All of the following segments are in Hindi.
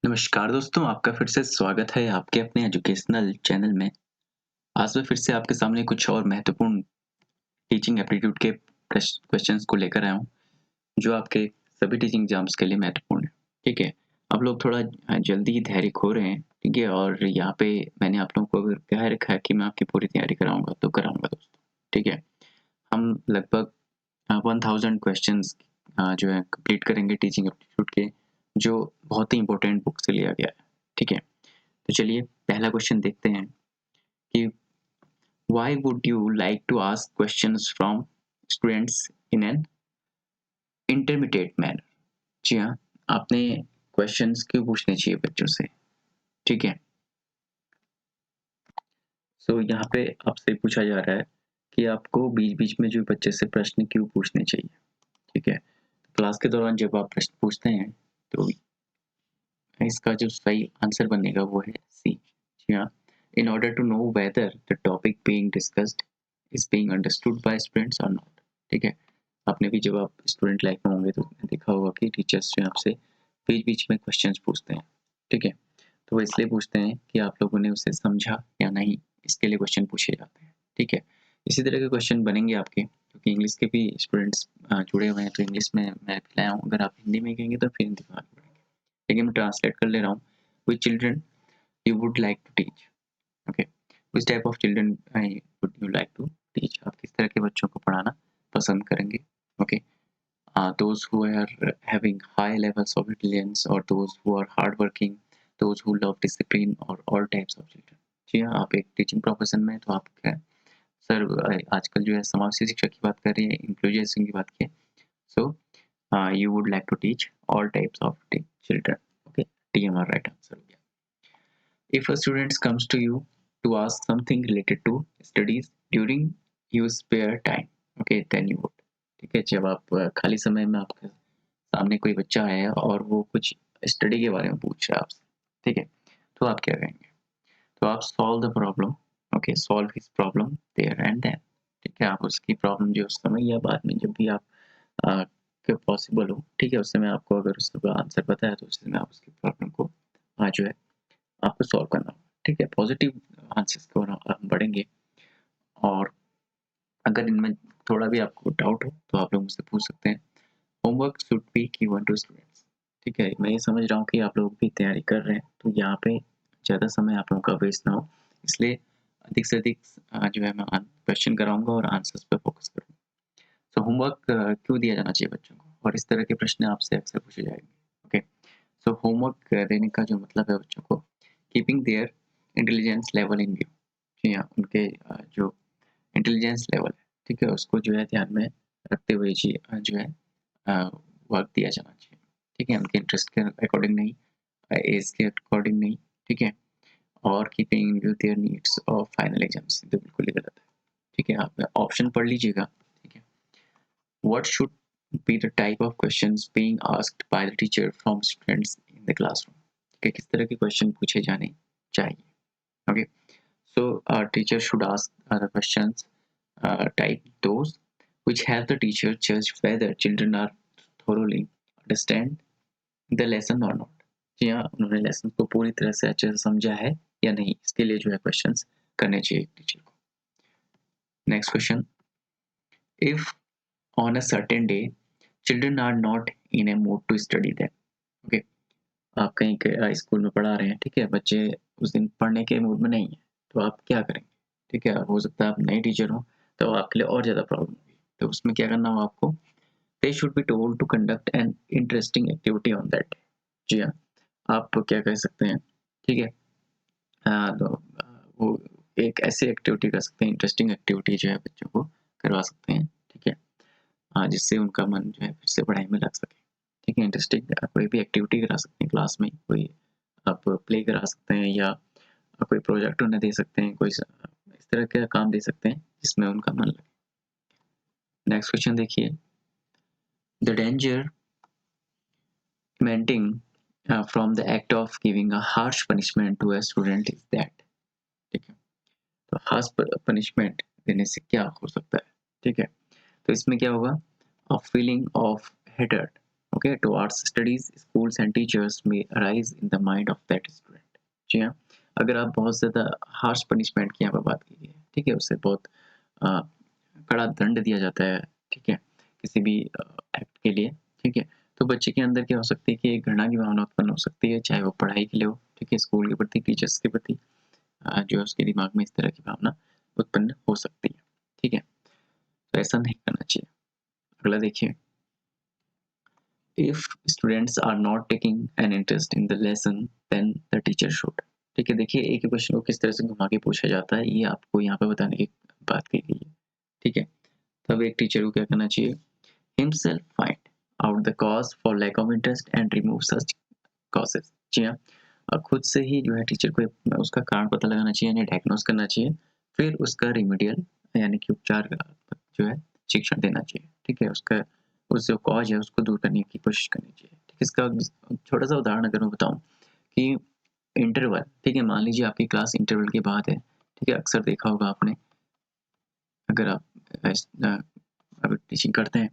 नमस्कार दोस्तों, आपका फिर से स्वागत है आपके अपने एजुकेशनल चैनल में। आज मैं फिर से आपके सामने कुछ और महत्वपूर्ण टीचिंग एप्टीट्यूड के क्वेश्चंस को लेकर आया हूँ, जो आपके सभी टीचिंग एग्जाम्स के लिए महत्वपूर्ण है। ठीक है, आप लोग थोड़ा जल्दी ही धैर्य खो रहे हैं, ठीक है। और यहाँ पे मैंने आप लोगों को अगर कह रखा है कि मैं आपकी पूरी तैयारी कराऊंगा तो कराऊंगा दोस्तों। ठीक है, हम लगभग 1000 क्वेश्चंस जो है कंप्लीट करेंगे टीचिंग एप्टीट्यूड के, जो बहुत ही इंपॉर्टेंट बुक से लिया गया है। ठीक है, तो चलिए पहला क्वेश्चन देखते हैं कि why would you like to ask questions from students in an intermediate manner. जी हाँ, आपने क्वेश्चंस क्यों पूछने चाहिए बच्चों से। ठीक है, सो यहाँ पे आपसे पूछा जा रहा है कि आपको बीच बीच में जो बच्चे से प्रश्न क्यों पूछने चाहिए। ठीक है, क्लास के दौरान जब आप प्रश्न पूछते हैं तो इसका जो सही आंसर बनेगा वो है सी। जी हाँ, in order to know whether the topic being discussed is being understood by students or not. ठीक है, आपने भी जब आप स्टूडेंट लाइफ में होंगे तो देखा होगा कि टीचर्स जो आपसे बीच बीच में क्वेश्चंस पूछते हैं। ठीक है, तो वो इसलिए पूछते हैं कि आप लोगों ने उसे समझा या नहीं, इसके लिए क्वेश्चन पूछे जाते हैं। ठीक है, इसी तरह के क्वेश्चन बनेंगे आपके, क्योंकि इंग्लिश के भी स्टूडेंट्स जुड़े हुए हैं, तो इंग्लिश में मैं लाया हूँ। अगर आप हिंदी में कहेंगे तो फिर हिंदी में आगे बढ़ेंगे, लेकिन मैं ट्रांसलेट कर ले रहा हूँ। Which children you would like to teach. Okay, which type of children would you like to teach, आप किस तरह के बच्चों को पढ़ाना पसंद करेंगे। Okay, those who are having high levels of intelligence or those who are hardworking, those who love discipline or all types of children। जी हाँ, आप एक टीचिंग प्रोफेशन में, तो आप क्या सर आजकल जो है समाज शिक्षा की बात कर रही है, इंक्लूजन की बात की है। So you would like to teach all types of children. Okay, T हमारा राइट आंसर हो गया। If a student comes to you to ask something related to studies during your spare time, okay, then you would। ठीक है, जब आप खाली समय में आपके सामने कोई बच्चा है और वो कुछ स्टडी के बारे में पूछ रहा है आपसे, ठीक है, तो आप क्या करेंगे। तो आप solve the problem. Okay, solve his problem there and then. ठीक है, आप उसकी प्रॉब्लम जो उस समय या बाद में जब भी आप पॉसिबल हो, ठीक है, उस समय आपको अगर उसका आंसर पता है तो उस समय आप उसकी प्रॉब्लम को जो है आपको सॉल्व करना होगा। ठीक है, पॉजिटिव आंसर्स को हम बढ़ेंगे। और अगर इनमें थोड़ा भी आपको डाउट हो तो आप लोग मुझसे पूछ सकते हैं। Homework should be given to students. ठीक है, मैं ये समझ रहा हूँ कि आप लोग भी तैयारी कर रहे हैं, तो यहाँ पे ज़्यादा समय आप लोगों का वेस्ट ना हो, इसलिए अधिक से अधिक जो है मैं क्वेश्चन कराऊंगा और आंसर्स पे फोकस करूँगा। तो होमवर्क क्यों दिया जाना चाहिए बच्चों को, और इस तरह के प्रश्न आपसे अक्सर पूछे जाएंगे। ओके, सो होमवर्क देने का जो मतलब है बच्चों को, keeping their intelligence level in view. जी हाँ, उनके जो इंटेलिजेंस लेवल है, ठीक है, उसको जो है ध्यान में रखते हुए जी जो है वर्क दिया जाना चाहिए। ठीक है, उनके इंटरेस्ट के अकॉर्डिंग नहीं, एज के अकॉर्डिंग नहीं। ठीक है, और keeping in view there needs of final exams, तो बिल्कुल ही गलत है। ठीक है, आप ऑप्शन पढ़ लीजिएगा। ठीक है, what should be the type of questions being asked by the teacher from students in the classroom। ठीक है, किस तरह के क्वेश्चन पूछे जाने चाहिए। Okay, so teacher should ask the questions type those which have the teacher judge whether children are thoroughly understand the lesson or not। जी हाँ, उन्होंने लेसन को पूरी तरह से अच्छे से समझा है या नहीं, इसके लिए जो है क्वेश्चंस करने चाहिए टीचर को। Next question, if on a certain day children are not in a mood to study then। Okay, आप कहीं के स्कूल में पढ़ा रहे हैं, ठीक है, बच्चे उस दिन पढ़ने के मूड में नहीं है, तो आप क्या करेंगे। ठीक है, हो सकता है आप नए टीचर हो, तो आपके लिए और ज़्यादा प्रॉब्लम होगी, तो उसमें क्या करना हो आपको। They should be told to conduct an interesting activity on that. जी हाँ, आप क्या कह सकते हैं। ठीक है, तो वो एक ऐसी एक्टिविटी कर सकते हैं, इंटरेस्टिंग एक्टिविटी जो है बच्चों को करवा सकते हैं। ठीक है, जिससे उनका मन जो है फिर से पढ़ाई में लग सके। ठीक है, इंटरेस्टिंग कोई भी एक्टिविटी करा सकते हैं क्लास में, कोई आप प्ले करा सकते हैं, या कोई प्रोजेक्ट उन्हें दे सकते हैं, कोई इस तरह का काम दे सकते हैं जिसमें उनका मन लगे। नेक्स्ट क्वेश्चन देखिए, the danger emanating from the act of giving a harsh punishment to a student is that. ठीक है, तो हार्श पनिशमेंट देने से क्या हो सकता है। ठीक है, तो इसमें क्या होगा, a feeling of hatred. Okay towards studies schools and teachers में arise in the mind of that student. जी हाँ, अगर आप बहुत ज़्यादा हार्श पनिशमेंट की यहाँ पर बात कीजिए, ठीक है, उससे बहुत अ, कड़ा दंड दिया जाता है, ठीक है, किसी भी एक्ट के लिए, ठीक है, तो बच्चे के अंदर क्या हो सकती है कि एक घृणा की भावना उत्पन्न हो सकती है, चाहे वो पढ़ाई के लिए हो, ठीक है, स्कूल के प्रति, टीचर्स के प्रति, जो है उसके दिमाग में इस तरह की भावना उत्पन्न हो सकती है, ठीक है, तो ऐसा नहीं करना चाहिए। अगला देखिए, if students are not taking an interest in the lesson then the teacher should. ठीक है, देखिए एक ही क्वेश्चन को किस तरह से घुमा के पूछा जाता है, ये आपको यहाँ पे बताने की बात की गई है, ठीक है, तब एक टीचर को क्या करना चाहिए, himself find out the cause for lack of interest and remove such causes। जी हाँ, खुद से ही जो है टीचर को उसका कारण पता लगाना चाहिए, यानी डायग्नोस करना चाहिए, फिर उसका रिमेडियल यानी कि उपचार जो है शिक्षण देना चाहिए, ठीक है, उसका उस जो कॉज है उसको दूर करने की कोशिश करनी चाहिए। ठीक है, इसका छोटा सा उदाहरण अगर मैं बताऊं कि इंटरवल, ठीक है, मान लीजिए आपकी क्लास इंटरवल के बाद है, ठीक है, अक्सर देखा होगा आपने, अगर आप अगर टीचिंग करते हैं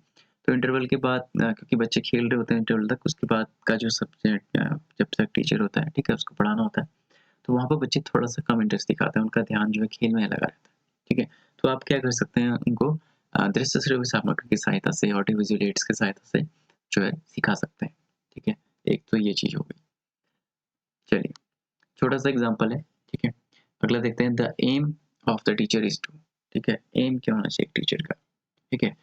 तो इंटरवल के बाद क्योंकि बच्चे खेल रहे होते हैं इंटरवल तक, उसके बाद का जो सब्जेक्ट जब तक टीचर होता है, ठीक है, उसको पढ़ाना होता है, तो वहाँ पर बच्चे थोड़ा-सा कम इंटरेस्ट दिखाते हैं, उनका ध्यान जो है खेल में लगा रहता है, ठीक है? तो आप क्या कर सकते हैं उनको दृश्य श्रव्य सामग्री की सहायता से, ऑडियो विजुअल एड्स की सहायता से जो है सिखा सकते हैं, ठीक है? एक तो ये चीज़ हो गई। चलिए, छोटा-सा एग्ज़ाम्पल है, ठीक है? अगला देखते हैं the aim of the teacher is to, ठीक है? एम क्या होना चाहिए टीचर का, ठीक है?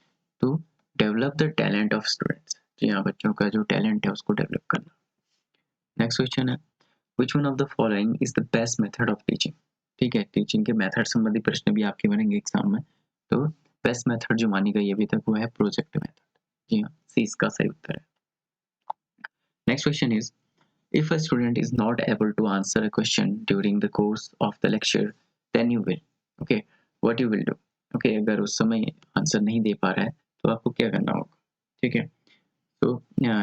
To develop the talent of students. जी हाँ, बच्चों का जो टैलेंट है उसको डेवलप करना। नेक्स्ट क्वेश्चन है which one of the following is the best method of teaching. ठीक है, टीचिंग के मेथड संबंधी प्रश्न भी आपके बनेंगे एग्जाम में, तो बेस्ट मेथड जो मानी गई अभी तक वो है प्रोजेक्ट मेथड। जी हाँ, सी इसका सही उत्तर है। Next question is if a student is not able to answer a question during the course of the lecture then you will, okay, what you will do, okay, अगर उस समय आंसर नहीं दे पा रहा है तो आपको क्या करना होगा, ठीक है, so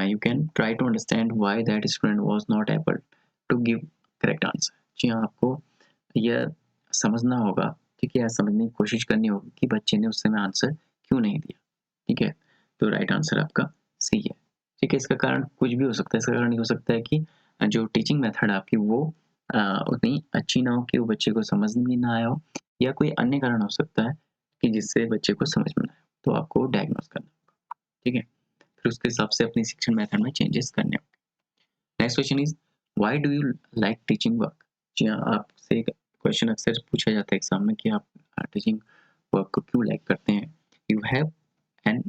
you can try to understand why that student was not able to give correct answer। जी हाँ, आपको यह समझना होगा, ठीक है, समझने की कोशिश करनी होगी कि बच्चे ने उस समय आंसर क्यों नहीं दिया, ठीक है, तो राइट आंसर आपका सी है, ठीक है, इसका कारण कुछ भी हो सकता है, इसका कारण ये हो सकता है कि जो टीचिंग मेथड आपकी वो उतनी अच्छी ना हो कि वो बच्चे को समझ में ना आया हो, या कोई अन्य कारण हो सकता है कि जिससे बच्चे को समझ में ना आए, तो आपको डायग्नोस करना होगा, ठीक है, फिर उसके हिसाब से अपनी शिक्षण मेथड में चेंजेस करने होंगे। Next question is why do you like teaching work. जी हाँ, आपसे एक क्वेश्चन अक्सर पूछा जाता है एग्जाम में कि आप टीचिंग वर्क को क्यों लाइक करते हैं। You have an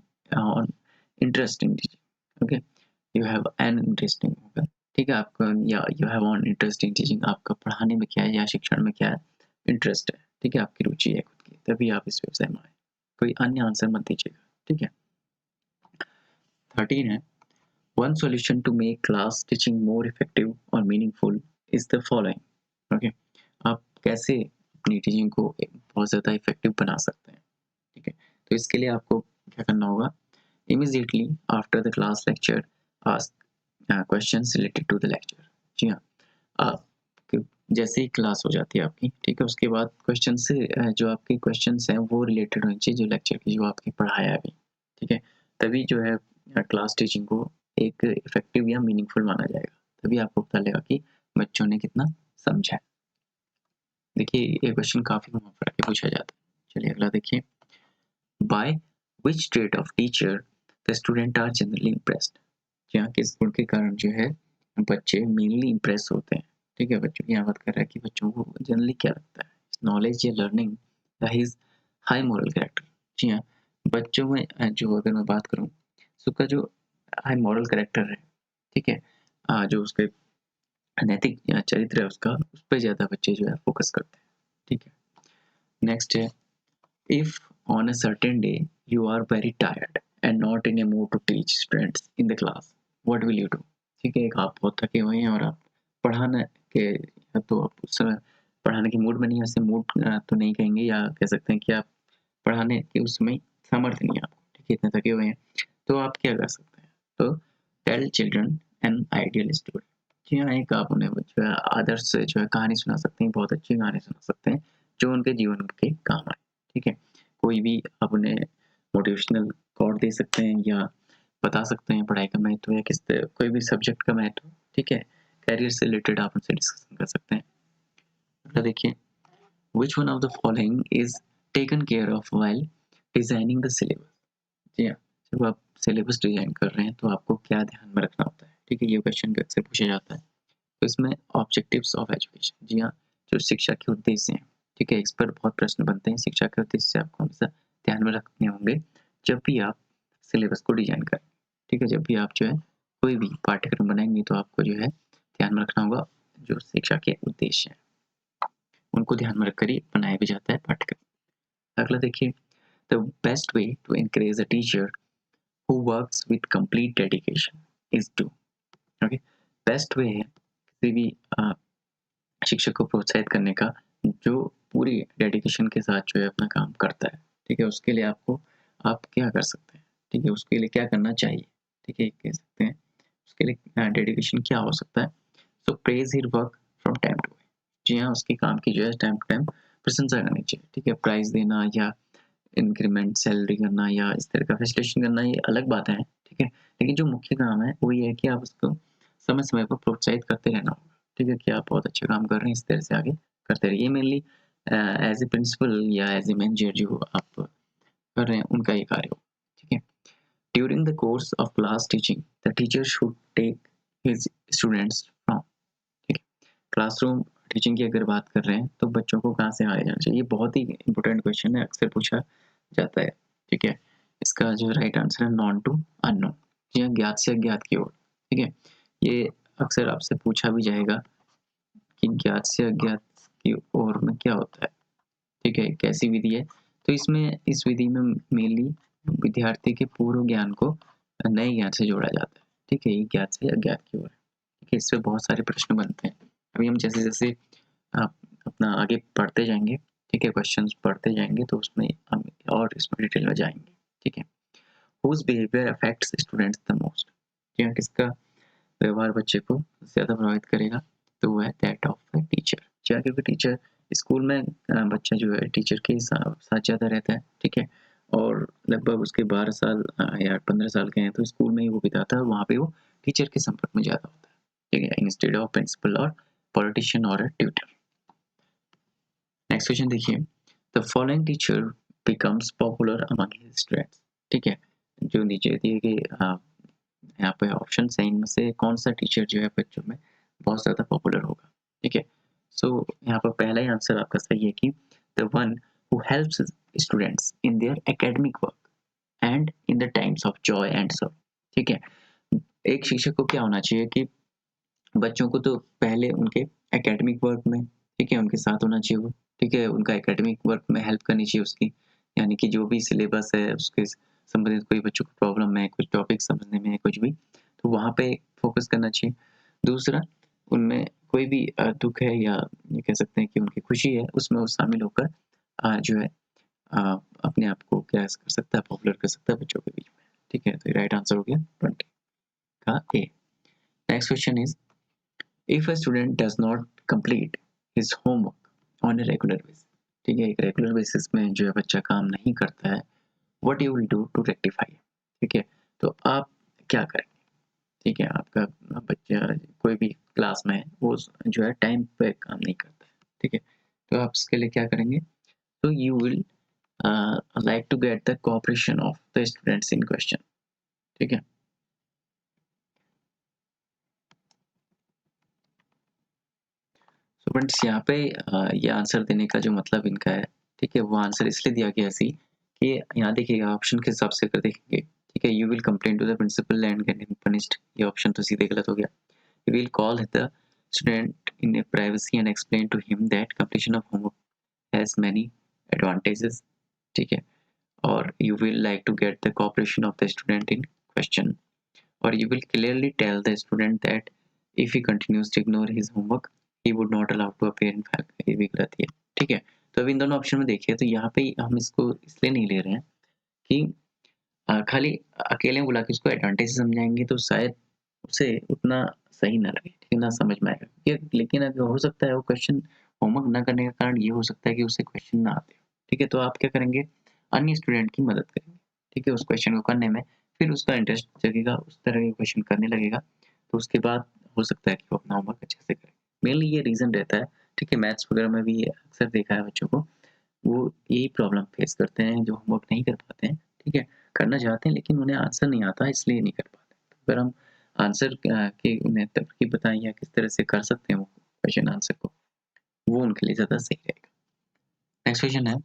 interest in teaching, okay, you have an interesting होगा, ठीक है, आपका या you have on interest in teaching, आपका पढ़ाने में क्या है या शिक्षण में क्या है इंटरेस्ट है, ठीक है, आपकी रुचि है खुद की, तभी आप इस व्यवसाय में आए, कोई अन्य आंसर मत दीजिएगा, ठीक है। 13 है one solution to make class teaching more effective or meaningful is the following, okay, आप कैसे अपनी टीचिंग को बहुत ज़्यादा इफेक्टिव बना सकते हैं, ठीक है, तो इसके लिए आपको क्या करना होगा, immediately after the class lecture ask questions related to the lecture। जी हाँ, आप जैसे ही क्लास हो जाती है आपकी, ठीक है, उसके बाद क्वेश्चन से जो आपके क्वेश्चंस हैं वो रिलेटेड होनी चाहिए जो लेक्चर की जो आपकी पढ़ाया अभी, ठीक है, तभी जो है क्लास टीचिंग को एक इफेक्टिव या मीनिंगफुल माना जाएगा, तभी आपको पता लगेगा कि बच्चों ने कितना समझा है। देखिए ये क्वेश्चन काफी घुमा फिरा के पूछा जाता है। चलिए अगला देखिए, by which trait of teacher the student are generally impressed. यहाँ किस गुण के कारण जो है बच्चे मेनली इम्प्रेस होते हैं, ठीक है, बच्चों की यहाँ बात कर रहा है कि बच्चों को जनरली क्या लगता है, नॉलेज या लर्निंग या हिज हाई मॉरल कैरेक्टर। जी हाँ, बच्चों में जो अगर मैं बात करूँ उसका जो हाई मॉरल कैरेक्टर है, ठीक है, जो उसके नैतिक चरित्र है उसका, उस पर ज़्यादा बच्चे जो है फोकस करते हैं, ठीक है। नेक्स्ट है if on a certain day you are very tired and not in a mood to teach students in the class what will you do. ठीक है, एक आप बहुत थके हुए हैं और आप पढ़ाने के, या तो आप उस समय पढ़ाने के मूड में नहीं है, वैसे मूड तो नहीं कहेंगे, या कह सकते हैं कि आप पढ़ाने के उस समय सामर्थ्य नहीं है आपको, ठीक है, इतने थके हुए हैं, तो आप क्या कर सकते हैं, तो tell children an ideal story. जी हाँ, एक आप उन्हें जो है आदर्श जो है कहानी सुना सकते हैं, बहुत अच्छी कहानी सुना सकते हैं जो उनके जीवन के काम आए, ठीक है, कोई भी आप उन्हें मोटिवेशनल कोट दे सकते हैं, या बता सकते हैं पढ़ाई का महत्व या कोई भी सब्जेक्ट का महत्व, ठीक है? करियर से रिलेटेड आप उनसे डिस्कशन कर सकते हैं। अगला देखिए, which one of the following is taken care of while designing the syllabus? जी हाँ, जब आप सिलेबस डिजाइन कर रहे हैं तो आपको क्या ध्यान में रखना होता है, ठीक है? ये क्वेश्चन अक्सर पूछा जाता है। तो इसमें ऑब्जेक्टिव्स ऑफ एजुकेशन, जी हाँ, जो शिक्षा के उद्देश्य हैं, ठीक है? इस पर बहुत प्रश्न बनते हैं। शिक्षा के उद्देश्य आपको हमेशा ध्यान में रखने होंगे जब भी आप सिलेबस को डिजाइन करें, ठीक है? जब भी आप जो है कोई भी पाठ्यक्रम बनाएंगे तो आपको जो है ध्यान में रखना होगा जो शिक्षा के उद्देश्य हैं, उनको ध्यान में रखकर ही बनाया भी जाता है पाठ्यक्रम। अगला देखिए, the best way to encourage a teacher who works with complete dedication is to, okay? Best way है किसी भी शिक्षक को प्रोत्साहित करने का जो पूरी डेडिकेशन के साथ जो है अपना काम करता है, ठीक है? उसके लिए आप क्या कर सकते हैं, ठीक है? उसके लिए क्या करना चाहिए, ठीक है? कह सकते हैं उसके लिए डेडिकेशन क्या हो सकता है? So praise his work from time to time, जी हाँ, उसके काम की जो है टाइम टू टाइम प्रशंसा करनी चाहिए, ठीक है? प्राइज देना या इंक्रीमेंट सैलरी करना या इस तरह का फैसिलिटेशन करना ये अलग बात है, ठीक है? लेकिन जो मुख्य काम है वो ये है कि आप उसको समय-समय पर प्रोत्साहित करते रहना होगा, ठीक है? कि आप बहुत अच्छा काम कर रहे हैं, इस तरह से आगे करते रहिए। मेनली एज़ ए प्रिंसिपल या एज़ ए मैनेजर जो आप कर रहे हैं उनका ये कार्य हो, ठीक है? During the course of class teaching the teacher should take his students from, ठीक है? क्लासरूम टीचिंग की अगर बात कर रहे हैं तो बच्चों को कहाँ से आगे जाना चाहिए? ये बहुत ही इंपॉर्टेंट क्वेश्चन है, अक्सर पूछा जाता है, ठीक है? इसका जो राइट आंसर है नॉन टू अननोन, जी हाँ, ज्ञात से अज्ञात की ओर, ठीक है? ये अक्सर आपसे पूछा भी जाएगा कि ज्ञात से अज्ञात की ओर में क्या होता है, ठीक है? कैसी विधि है? तो इसमें इस विधि में मेनली विद्यार्थी के पूर्व ज्ञान को नए ज्ञान से जोड़ा जाता है, ठीक है? ये ज्ञात से अज्ञात की ओर है, ठीक है? इससे बहुत सारे प्रश्न बनते हैं। अभी हम जैसे-जैसे आप अपना आगे पढ़ते जाएँगे, ठीक है? क्वेश्चन्स पढ़ते जाएँगे तो उसमें हम और इसमें डिटेल में जाएँगे, ठीक है? Whose behavior affects students the most? जी हाँ, किसका व्यवहार बच्चे को ज़्यादा प्रभावित करेगा? तो वो है दैट ऑफ द टीचर। जी हाँ, क्योंकि टीचर स्कूल में बच्चा जो है टीचर के साथ ज़्यादा रहता है, ठीक है? और लगभग उसके 12 साल या 15 साल के हैं तो स्कूल में ही वो बिताता है, वहाँ पे वो टीचर के संपर्क में ज़्यादा होता है, ठीक है? इंस्टेड ऑफ प्रिंसिपल और पॉलिटिशियन और अ ट्यूटर। नेक्स्ट क्वेश्चन देखिए, the following teacher becomes popular among his students, ठीक है? जो नीचे दिए गए यहाँ पे ऑप्शंस हैं, इनमें से कौन सा टीचर जो है बच्चों में बहुत ज़्यादा पॉपुलर होगा, ठीक है? सो यहाँ पर पहला ही आंसर आपका सही है कि the one who helps students in their academic work and in the times of Joy and saw, ठीक है? एक शिक्षक को क्या होना चाहिए कि बच्चों को तो पहले उनके एकेडमिक वर्क में, ठीक है, उनके साथ होना चाहिए वो, ठीक है, उनका एकेडमिक वर्क में हेल्प करनी चाहिए उसकी, यानी कि जो भी सिलेबस है उसके संबंधित कोई बच्चों को प्रॉब्लम है, कुछ टॉपिक समझने में है, कुछ भी, तो वहाँ पे फोकस करना चाहिए। दूसरा, उनमें कोई भी दुख है या ये कह सकते हैं कि उनकी खुशी है, उसमें वो शामिल होकर जो है अपने आप को क्या कर सकता है, पॉपुलर कर सकता है बच्चों के बीच में, ठीक है? तो ये राइट आंसर हो गया 20 का A. Next question is, if a student does not complete his homework on a regular basis, ठीक है, एक रेगुलर बेसिस में जो है बच्चा काम नहीं करता है, what you will do to rectify, ठीक है? तो आप क्या करेंगे, ठीक है? आपका बच्चा कोई भी क्लास में है, वो जो है टाइम पे काम नहीं करता है, ठीक है? तो आप इसके लिए क्या करेंगे? तो you will like to get the cooperation of the students in question, ठीक है? स्टूडेंट्स यहाँ पे ये आंसर देने का जो मतलब इनका है, ठीक है, वो आंसर इसलिए दिया गया ऐसे ही कि यहाँ देखिएगा ऑप्शन के हिसाब से अगर देखेंगे, ठीक है, you will complain to the principal and get him punished, ये ऑप्शन तो सीधे गलत हो गया। You will call the student in a privacy and explain to him that completion of homework has many advantages, ठीक है, और you will like to get the cooperation of the student in question, और you will clearly tell the student that if he continues to ignore his homework, he would not allow to appear in fact, ये भी गलत है, ठीक है? तो अब इन दोनों ऑप्शन में देखिए तो यहाँ पे हम इसको इसलिए नहीं ले रहे हैं कि खाली अकेले बुला के उसको एडवांटेज समझाएंगे तो शायद उसे उतना सही ना लगे, ठीक है, ना समझ में आएगा, लेकिन अगर हो सकता है वो क्वेश्चन होमवर्क ना करने का कारण ये हो सकता है कि उसे क्वेश्चन ना आते हो, ठीक है? तो आप क्या करेंगे, अन्य स्टूडेंट की मदद करेंगे, ठीक है, उस क्वेश्चन को करने में, फिर उसका इंटरेस्ट जगेगा, उस तरह के क्वेश्चन करने लगेगा, तो उसके बाद हो सकता है कि वो अपना होमवर्क अच्छे से करे। मेनली ये रीज़न रहता है, ठीक है? मैथ्स वगैरह में भी अक्सर देखा है बच्चों को, वो यही प्रॉब्लम फेस करते हैं जो होमवर्क नहीं कर पाते हैं, ठीक है? करना चाहते हैं लेकिन उन्हें आंसर नहीं आता इसलिए नहीं कर पाते। तो अगर हम आंसर के उन्हें तरकीब बताएँ या किस तरह से कर सकते हैं वो क्वेश्चन आंसर को, वो उनके लिए ज़्यादा सही रहेगा। नेक्स्ट क्वेश्चन है,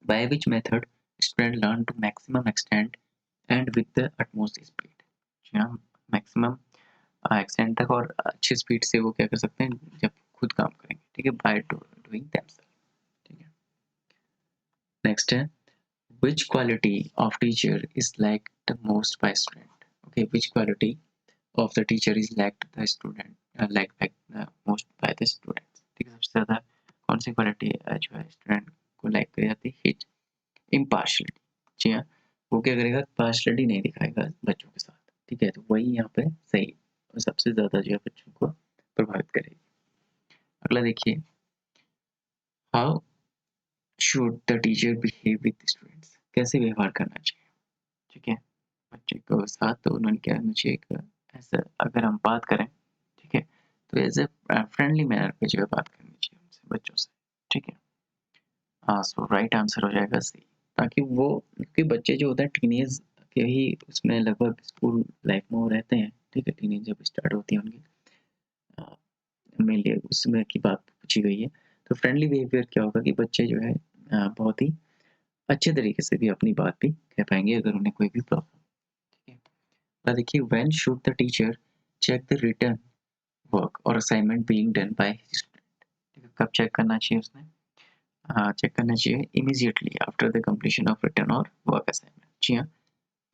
by which method student learn to maximum extent and with the utmost speed? जी हाँ, मैक्सिमम एक्सटेंट तक और अच्छी स्पीड से वो क्या कर सकते हैं जब खुद काम करेंगे, ठीक है? बाय डूइंग देमसेल्फ, ठीक है? नेक्स्ट है, which quality of teacher is liked the most by student? Okay, which quality of the teacher is liked the student liked by the most by the students? ठीक है, सबसे ज़्यादा कौन सी क्वालिटी जो है स्टूडेंट को लाइक करी जाती है? His impartiality. जी हाँ, वो क्या करेगा? पार्शलिटी नहीं दिखाएगा बच्चों के साथ, ठीक है? तो वही यहाँ पे सही और सबसे ज़्यादा जो है बच्चों को प्रभावित करेगी। अगला देखिए, how should the teacher behave with students? कैसे व्यवहार करना चाहिए, ठीक है? बच्चे को साथ तो उन्होंने क्या करना चाहिए, एक ऐसा अगर हम बात करें, ठीक है? तो एज़ अ फ्रेंडली मैनर पे जो है बात करनी चाहिए उनसे, बच्चों से, ठीक है? हाँ, सो राइट आंसर हो जाएगा सी, ताकि वो क्योंकि बच्चे जो होते हैं टीनेज के ही उसमें लगभग स्कूल लाइफ में वो रहते हैं, ठीक है? टीनेज जब स्टार्ट होती है उनकी अ, मेनली उसमें की बात पूछी गई है। तो फ्रेंडली बिहेवियर क्या होगा कि बच्चे जो है बहुत ही अच्छे तरीके से भी अपनी बात भी कह पाएँगे अगर उन्हें कोई भी प्रॉब्लम, ठीक है? देखिए, when should the teacher check the written work और assignment being done by his student? ठीक है, कब चेक करना चाहिए उसने? चेक करना चाहिए immediately after the completion of written or work assignment. जी हाँ,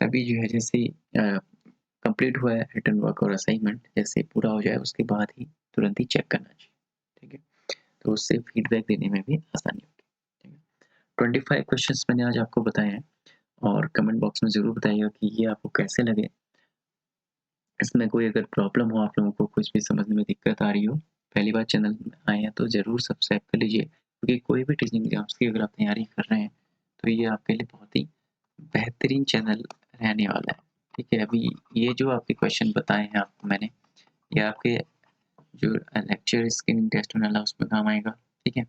तभी जो है जैसे ही कंप्लीट हुआ है रिटन वर्क और असाइनमेंट, जैसे पूरा हो जाए उसके बाद ही तुरंत ही चेक करना चाहिए, ठीक है? तो उससे फीडबैक देने में भी आसानी होगी, ठीक है? 25 क्वेश्चंस मैंने आज आपको बताए हैं और कमेंट बॉक्स में ज़रूर बताइएगा कि ये आपको कैसे लगे। इसमें कोई अगर प्रॉब्लम हो, आप लोगों को कुछ भी समझने में दिक्कत आ रही हो, पहली बार चैनल में आए हैं तो ज़रूर सब्सक्राइब कर लीजिए, क्योंकि कोई भी टीचिंग एग्ज़ाम्स की अगर आप तैयारी कर रहे हैं, तो ये आपके लिए बहुत ही बेहतरीन चैनल रहने वाला है, ठीक है? अभी ये जो आपके क्वेश्चन बताए हैं आपको मैंने, ये आपके जो लेक्चर स्क्रीनिंग टेस्ट होने वाला है उसमें काम आएगा, ठीक है?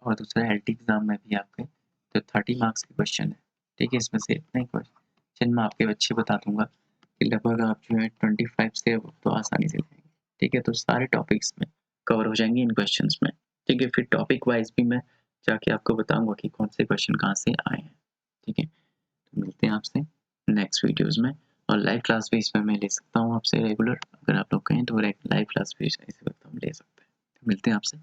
और दूसरा एलटी एग्ज़ाम में भी आपके जो 30 मार्क्स के क्वेश्चन है, ठीक है? इसमें से इतने क्वेश्चन मैं आपके बच्चे बता दूँगा कि लगभग आप जो है 25 से अब तो आसानी से जाएँगे, ठीक है? तो सारे टॉपिक्स में कवर हो जाएँगे इन क्वेश्चंस में, ठीक है? फिर टॉपिक वाइज़ भी मैं जाके आपको बताऊँगा कि कौन से क्वेश्चन कहाँ से आए हैं, ठीक है? तो मिलते हैं आपसे नेक्स्ट वीडियोज़ में और लाइव क्लास भी इसमें मैं ले सकता हूँ आपसे रेगुलर, अगर आप लोग कहें तो लाइव क्लास भी इसी वक़्त हम ले सकते हैं। तो मिलते हैं आपसे